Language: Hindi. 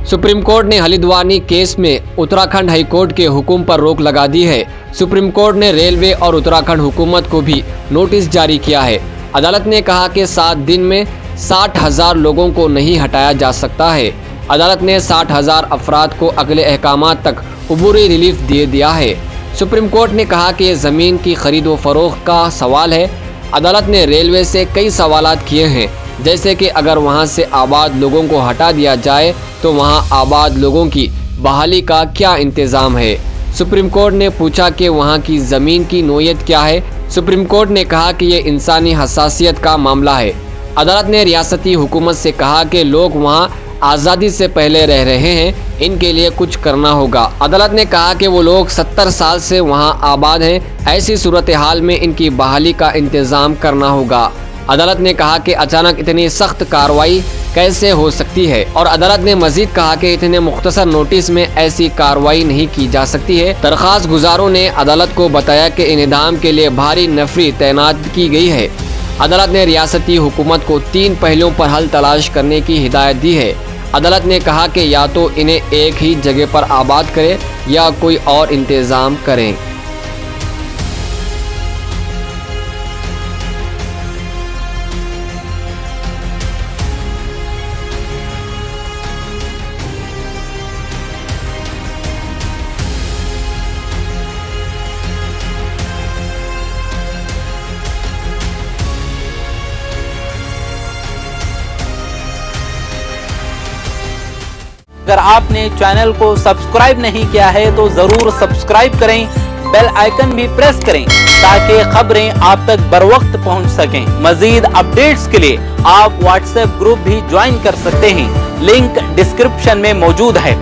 सुप्रीम कोर्ट ने हल्द्वानी केस में उत्तराखंड हाई कोर्ट के हुक्म पर रोक लगा दी है। सुप्रीम कोर्ट ने रेलवे और उत्तराखंड हुकूमत को भी नोटिस जारी किया है। अदालत ने कहा कि 7 दिन में 60,000 लोगों को नहीं हटाया जा सकता है। अदालत ने 60,000 अफराद को अगले अहकामात तक अबूरी रिलीफ दे दिया है। सुप्रीम कोर्ट ने कहा कि ये ज़मीन की खरीद व फरोख्त का सवाल है। अदालत ने रेलवे से कई सवालात किए हैं, जैसे कि अगर वहां से आबाद लोगों को हटा दिया जाए तो वहां आबाद लोगों की बहाली का क्या इंतज़ाम है। सुप्रीम कोर्ट ने पूछा कि वहां की ज़मीन की नोयत क्या है। सुप्रीम कोर्ट ने कहा कि ये इंसानी हसासियत का मामला है। अदालत ने रियासती हुकूमत से कहा कि लोग वहां आज़ादी से पहले रह रहे हैं, इनके लिए कुछ करना होगा। अदालत ने कहा कि वो लोग 70 साल से वहां आबाद हैं, ऐसी सूरत हाल में इनकी बहाली का इंतज़ाम करना होगा। अदालत ने कहा कि अचानक इतनी सख्त कार्रवाई कैसे हो सकती है, और अदालत ने मजीद कहा कि इतने मुख्तसर नोटिस में ऐसी कार्रवाई नहीं की जा सकती है। दरख्वास्त गुजारों ने अदालत को बताया कि इन्हदाम के लिए भारी नफरी तैनात की गई है। अदालत ने रियासती हुकूमत को 3 पहलुओं पर हल तलाश करने की हिदायत दी है। अदालत ने कहा कि या तो इन्हें एक ही जगह पर आबाद करें या कोई और इंतज़ाम करें। अगर आपने चैनल को सब्सक्राइब नहीं किया है तो जरूर सब्सक्राइब करें, बेल आइकन भी प्रेस करें ताकि खबरें आप तक बर वक्त पहुंच सकें। मजीद अपडेट्स के लिए आप व्हाट्सएप ग्रुप भी ज्वाइन कर सकते हैं, लिंक डिस्क्रिप्शन में मौजूद है।